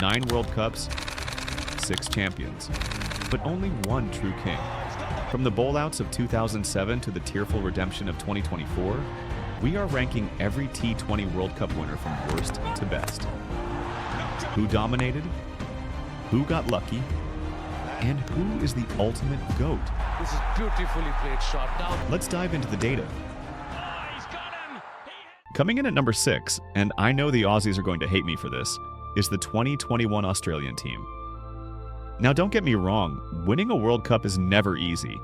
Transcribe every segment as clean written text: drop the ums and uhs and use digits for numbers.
9 World Cups, 6 champions, but only one true king. From the bowlouts of 2007 to the tearful redemption of 2024, we are ranking every T20 World Cup winner from worst to best. Who dominated? Who got lucky? And who is the ultimate GOAT? This is beautifully played shot. Now let's dive into the data. Coming in at number 6, and I know the Aussies are going to hate me for this, is the 2021 Australian team. Now don't get me wrong, winning a World Cup is never easy,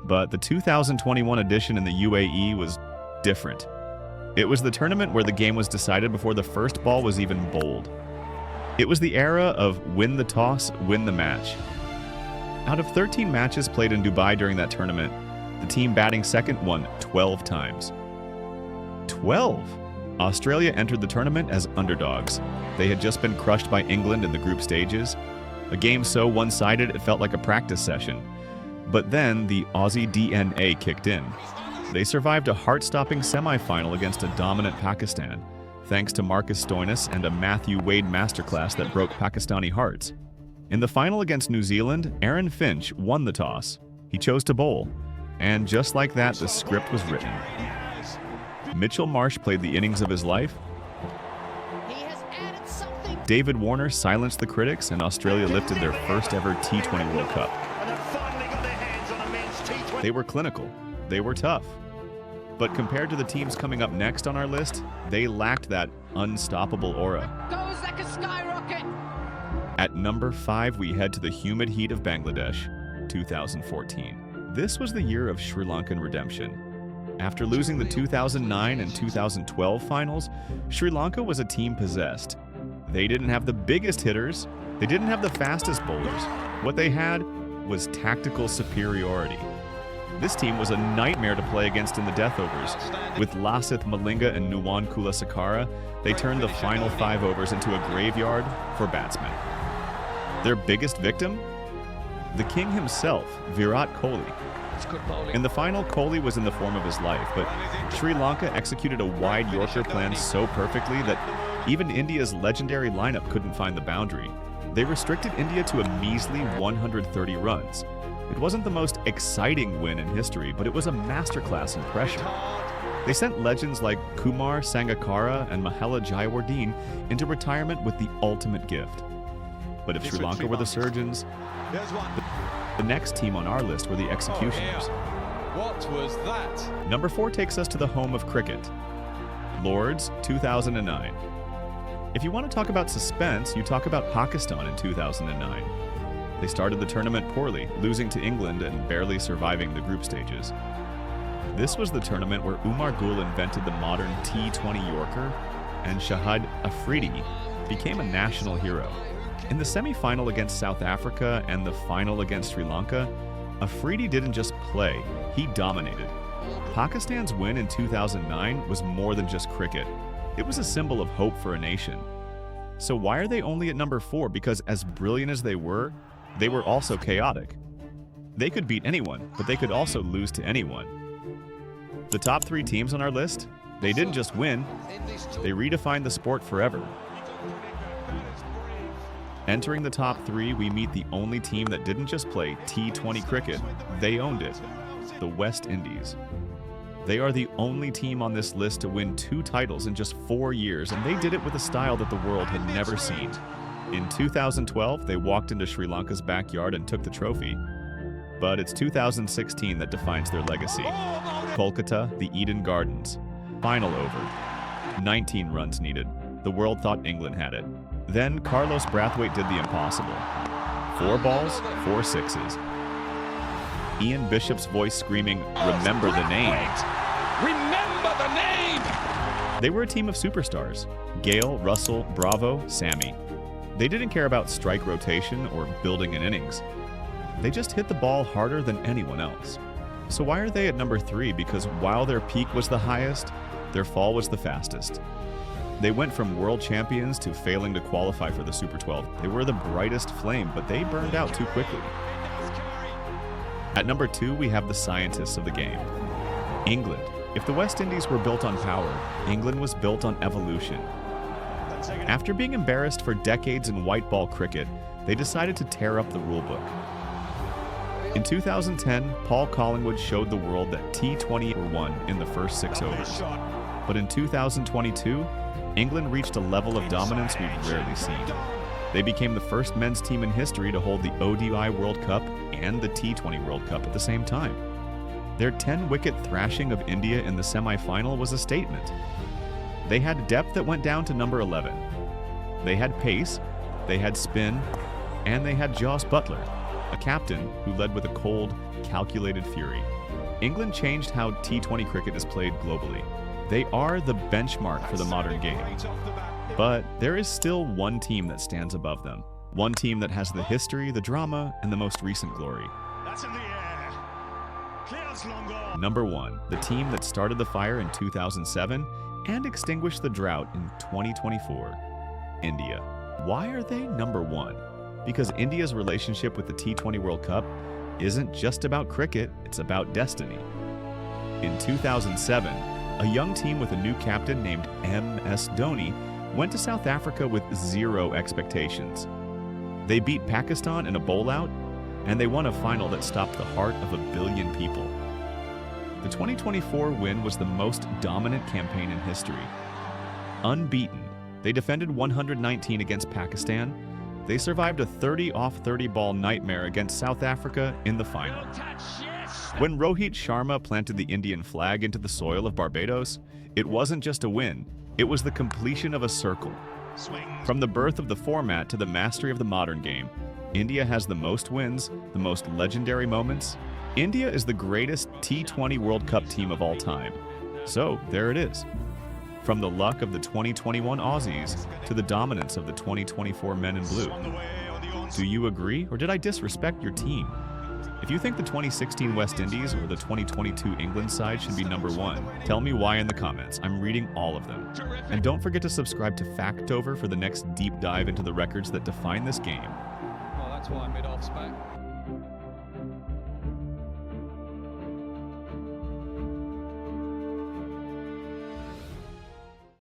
but the 2021 edition in the UAE was different. It was the tournament where the game was decided before the first ball was even bowled. It was the era of win the toss, win the match. Out of 13 matches played in Dubai during that tournament, the team batting second won 12 times. 12! Australia entered the tournament as underdogs. They had just been crushed by England in the group stages. A game so one-sided it felt like a practice session. But then the Aussie DNA kicked in. They survived a heart-stopping semi-final against a dominant Pakistan, thanks to Marcus Stoinis and a Matthew Wade masterclass that broke Pakistani hearts. In the final against New Zealand, Aaron Finch won the toss. He chose to bowl. And just like that, the script was written. Mitchell Marsh played the innings of his life. David Warner silenced the critics, and Australia lifted their first ever T20 World Cup. They were clinical. They were tough. But compared to the teams coming up next on our list, they lacked that unstoppable aura. Goes like a skyrocket. At number 5, we head to the humid heat of Bangladesh, 2014. This was the year of Sri Lankan redemption. After losing the 2009 and 2012 finals, Sri Lanka was a team possessed. They didn't have the biggest hitters, they didn't have the fastest bowlers. What they had was tactical superiority. This team was a nightmare to play against in the death overs. With Lasith Malinga and Nuwan Kulasakara, they turned the final 5 overs into a graveyard for batsmen. Their biggest victim? The king himself, Virat Kohli. In the final, Kohli was in the form of his life, but Sri Lanka executed a wide Yorker plan so perfectly that even India's legendary lineup couldn't find the boundary. They restricted India to a measly 130 runs. It wasn't the most exciting win in history, but it was a masterclass in pressure. They sent legends like Kumar Sangakkara and Mahela Jayawardene into retirement with the ultimate gift. But if Sri Lanka were the surgeons, the next team on our list were the executioners. what was that? Number 4 takes us to the home of cricket, Lords, 2009. If you want to talk about suspense, you talk about Pakistan in 2009. They started the tournament poorly, losing to England and barely surviving the group stages. This was the tournament where Umar Gul invented the modern T20 Yorker, and Shahid Afridi became a national hero. In the semi-final against South Africa and the final against Sri Lanka, Afridi didn't just play, he dominated. Pakistan's win in 2009 was more than just cricket. It was a symbol of hope for a nation. So why are they only at number 4? Because as brilliant as they were also chaotic. They could beat anyone, but they could also lose to anyone. The top 3 teams on our list, they didn't just win, they redefined the sport forever. Entering the top 3, we meet the only team that didn't just play T20 cricket, they owned it, the West Indies. They are the only team on this list to win 2 titles in just 4 years, and they did it with a style that the world had never seen. In 2012, they walked into Sri Lanka's backyard and took the trophy. But it's 2016 that defines their legacy. Kolkata, the Eden Gardens. Final over. 19 runs needed. The world thought England had it. Then Carlos Brathwaite did the impossible. 4 balls, 4 sixes. Ian Bishop's voice screaming, "Remember the name." Remember the name! They were a team of superstars. Gale, Russell, Bravo, Sammy. They didn't care about strike rotation or building an innings. They just hit the ball harder than anyone else. So why are they at number 3? Because while their peak was the highest, their fall was the fastest. They went from world champions to failing to qualify for the Super 12. They were the brightest flame, but they burned out too quickly. At number 2, we have the scientists of the game. England. If the West Indies were built on power, England was built on evolution. After being embarrassed for decades in white ball cricket, they decided to tear up the rulebook. In 2010, Paul Collingwood showed the world that T20 were won in the first 6 overs. But in 2022, England reached a level of dominance we've rarely seen. They became the first men's team in history to hold the ODI World Cup and the T20 World Cup at the same time. Their 10-wicket thrashing of India in the semi-final was a statement. They had depth that went down to number 11. They had pace, they had spin, and they had Joss Buttler, a captain who led with a cold, calculated fury. England changed how T20 cricket is played globally. They are the benchmark for the modern game. But there is still one team that stands above them. One team that has the history, the drama, and the most recent glory. That's in the air. Clears long on. Number 1, the team that started the fire in 2007 and extinguished the drought in 2024. India. Why are they number 1? Because India's relationship with the T20 World Cup isn't just about cricket, it's about destiny. In 2007, a young team with a new captain named M.S. Dhoni went to South Africa with zero expectations. They beat Pakistan in a bowl-out, and they won a final that stopped the heart of 1 billion people. The 2024 win was the most dominant campaign in history. Unbeaten, they defended 119 against Pakistan. They survived a 30-off-30 ball nightmare against South Africa in the final. When Rohit Sharma planted the Indian flag into the soil of Barbados, it wasn't just a win, it was the completion of a circle. From the birth of the format to the mastery of the modern game, India has the most wins, the most legendary moments. India is the greatest T20 World Cup team of all time. So, there it is. From the luck of the 2021 Aussies to the dominance of the 2024 men in blue. Do you agree, or did I disrespect your team? If you think the 2016 West Indies or the 2022 England side should be number 1, tell me why in the comments. I'm reading all of them. And don't forget to subscribe to FactOver for the next deep dive into the records that define this game. Well, that's why mid-off's back.